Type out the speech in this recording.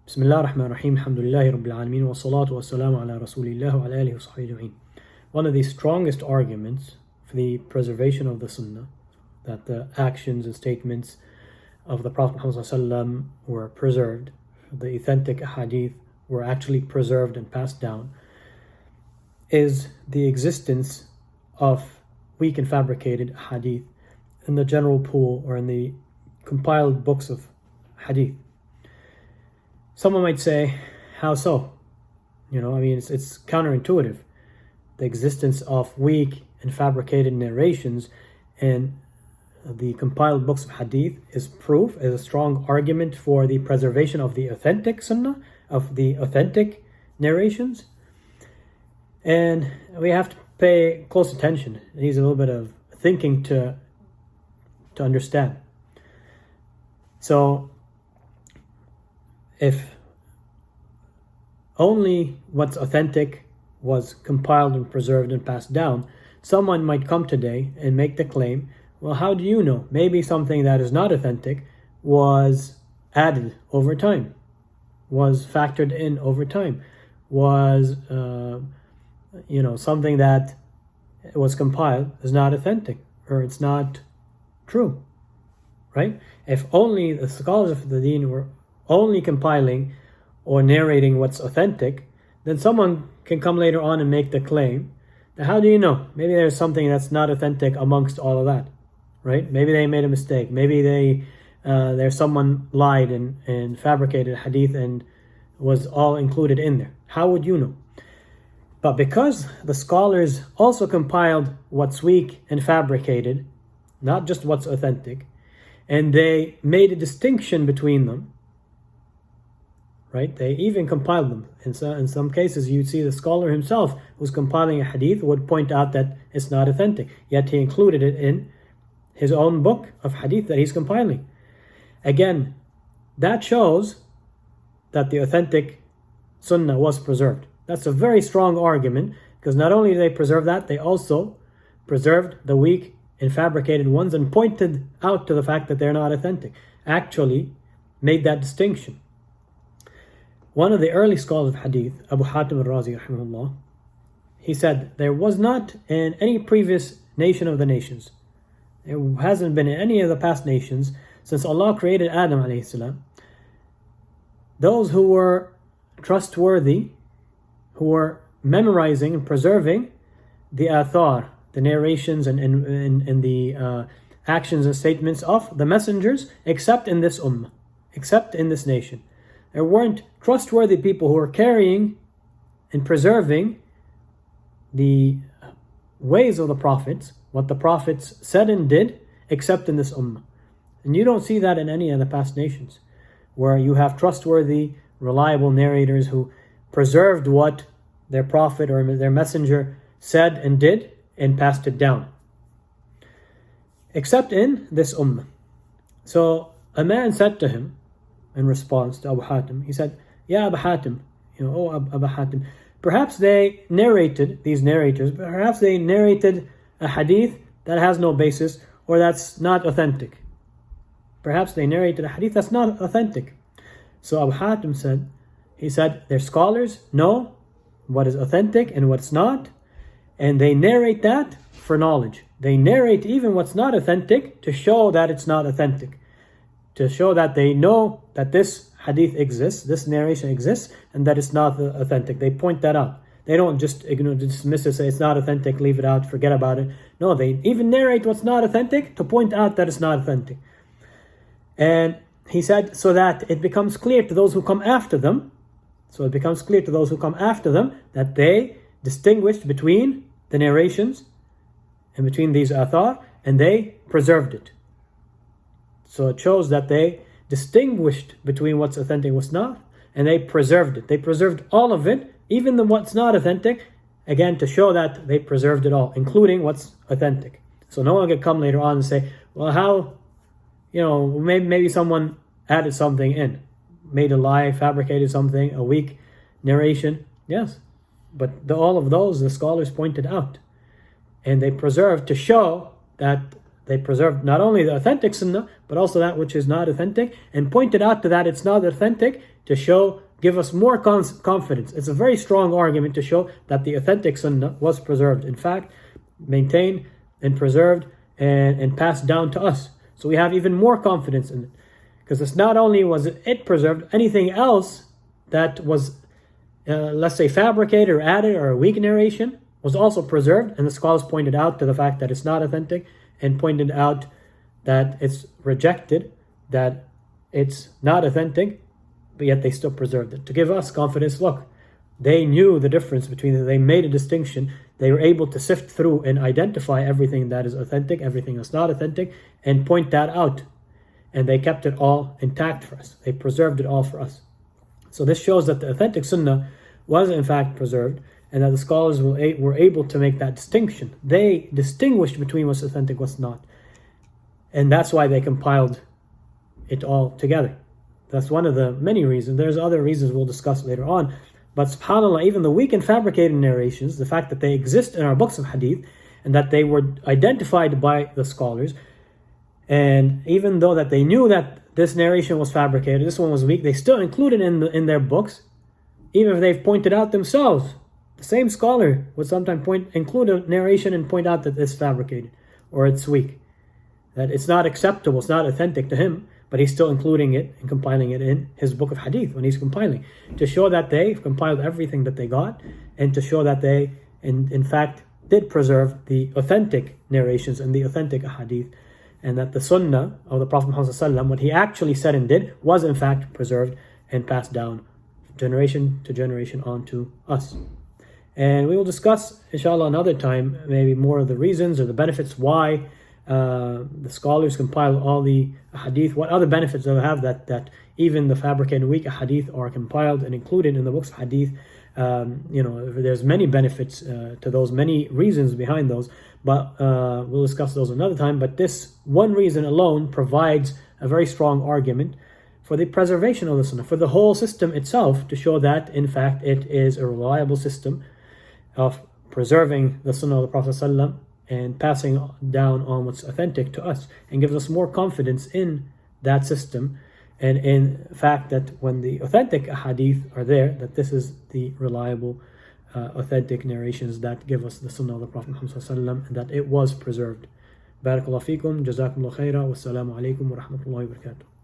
Bismillah ar-Rahman ar-Rahim, alhamdulillahi rabbil alameen, wa salatu wa salamu ala rasulillah wa ala alihi wa sahbihi ajma'in. One of the strongest arguments for the preservation of the Sunnah, that the actions and statements of the Prophet Muhammad were preserved, the authentic Hadith were actually preserved and passed down, is the existence of weak and fabricated Hadith in the general pool or in the compiled books of Hadith. Someone might say, how so? It's counterintuitive. The existence of weak and fabricated narrations in the compiled books of Hadith is proof, is a strong argument for the preservation of the authentic Sunnah, of the authentic narrations. And we have to pay close attention. It needs a little bit of thinking to understand. So, if only what's authentic was compiled and preserved and passed down, someone might come today and make the claim, well, how do you know? Maybe something that is not authentic was added over time, was factored in over time, was something that was compiled is not authentic, or it's not true, right? If only the scholars of the deen were only compiling or narrating what's authentic, then someone can come later on and make the claim that how do you know? Maybe there's something that's not authentic amongst all of that, right? Maybe they made a mistake. Maybe there's someone lied and fabricated hadith and was all included in there. How would you know? But because the scholars also compiled what's weak and fabricated, not just what's authentic, and they made a distinction between them, right? They even compiled them. In some cases, you'd see the scholar himself who's compiling a hadith would point out that it's not authentic, yet he included it in his own book of hadith that he's compiling. Again, that shows that the authentic Sunnah was preserved. That's a very strong argument, because not only did they preserve that, they also preserved the weak and fabricated ones and pointed out to the fact that they're not authentic. Actually made that distinction. One of the early scholars of Hadith, Abu Hatim al-Razi rahimahullah, he said, there was not in any previous nation of the nations, there hasn't been in any of the past nations since Allah created Adam alayhi salam, those who were trustworthy, who were memorizing and preserving the athar, the narrations and the actions and statements of the messengers, except in this ummah, except in this nation. There weren't trustworthy people who were carrying and preserving the ways of the prophets, what the prophets said and did, except in this ummah. And you don't see that in any of the past nations, where you have trustworthy, reliable narrators who preserved what their prophet or their messenger said and did and passed it down, except in this ummah. So a man said to him, in response to Abu Hatim, he said, Ya Abu Hatim, oh Abu Hatim, perhaps they narrated, these narrators, perhaps they narrated a hadith that has no basis or that's not authentic. Perhaps they narrated a hadith that's not authentic. So Abu Hatim said, they're scholars, know what is authentic and what's not, and they narrate that for knowledge. They narrate even what's not authentic to show that it's not authentic, to show that they know that this hadith exists, this narration exists, and that it's not authentic. They point that out. They don't just dismiss it, say it's not authentic, leave it out, forget about it. No, they even narrate what's not authentic to point out that it's not authentic. And he said, so that it becomes clear to those who come after them, that they distinguished between the narrations and between these athar, and they preserved it. So it shows that they distinguished between what's authentic and what's not, and they preserved it. They preserved all of it, even what's not authentic, again, to show that they preserved it all, including what's authentic. So no one can come later on and say, well, how, maybe someone added something in, made a lie, fabricated something, a weak narration. Yes, but all of those the scholars pointed out, and they preserved to show that They preserved not only the authentic sunnah, but also that which is not authentic, and pointed out to that it's not authentic to give us more confidence. It's a very strong argument to show that the authentic sunnah was preserved. In fact, maintained and preserved and passed down to us. So we have even more confidence in it. Because it's not only was it preserved, anything else that was, let's say, fabricated or added or a weak narration was also preserved. And the scholars pointed out to the fact that it's not authentic and pointed out that it's rejected, that it's not authentic, but yet they still preserved it. To give us confidence, look, they knew the difference between them. They made a distinction. They were able to sift through and identify everything that is authentic, everything that's not authentic, and point that out. And they kept it all intact for us. They preserved it all for us. So this shows that the authentic sunnah was in fact preserved, and that the scholars were able to make that distinction. They distinguished between what's authentic, what's not. And that's why they compiled it all together. That's one of the many reasons. There's other reasons we'll discuss later on. But subhanAllah, even the weak and fabricated narrations, the fact that they exist in our books of hadith, and that they were identified by the scholars, and even though that they knew that this narration was fabricated, this one was weak, they still included in their books, even if they've pointed out themselves. The same scholar would sometimes include a narration and point out that it's fabricated or it's weak, that it's not acceptable, it's not authentic to him, but he's still including it and compiling it in his book of hadith when he's compiling, to show that they've compiled everything that they got, and to show that they in fact did preserve the authentic narrations and the authentic hadith, and that the sunnah of the Prophet Muhammad, what he actually said and did, was in fact preserved and passed down generation to generation onto us. And we will discuss, inshallah, another time, maybe more of the reasons or the benefits why the scholars compile all the hadith, what other benefits they have that even the fabricated weak hadith are compiled and included in the books of hadith. There's many benefits to those, many reasons behind those, but we'll discuss those another time. But this one reason alone provides a very strong argument for the preservation of the sunnah, for the whole system itself, to show that in fact it is a reliable system of preserving the sunnah of the Prophet ﷺ and passing down on what's authentic to us, and gives us more confidence in that system, and in fact that when the authentic hadith are there, that this is the reliable authentic narrations that give us the sunnah of the Prophet Muhammad ﷺ, and that it was preserved. Barakallahu feekum, jazakumullah khaira, wassalamu alaikum wa rahmatullahi wa barakatuh.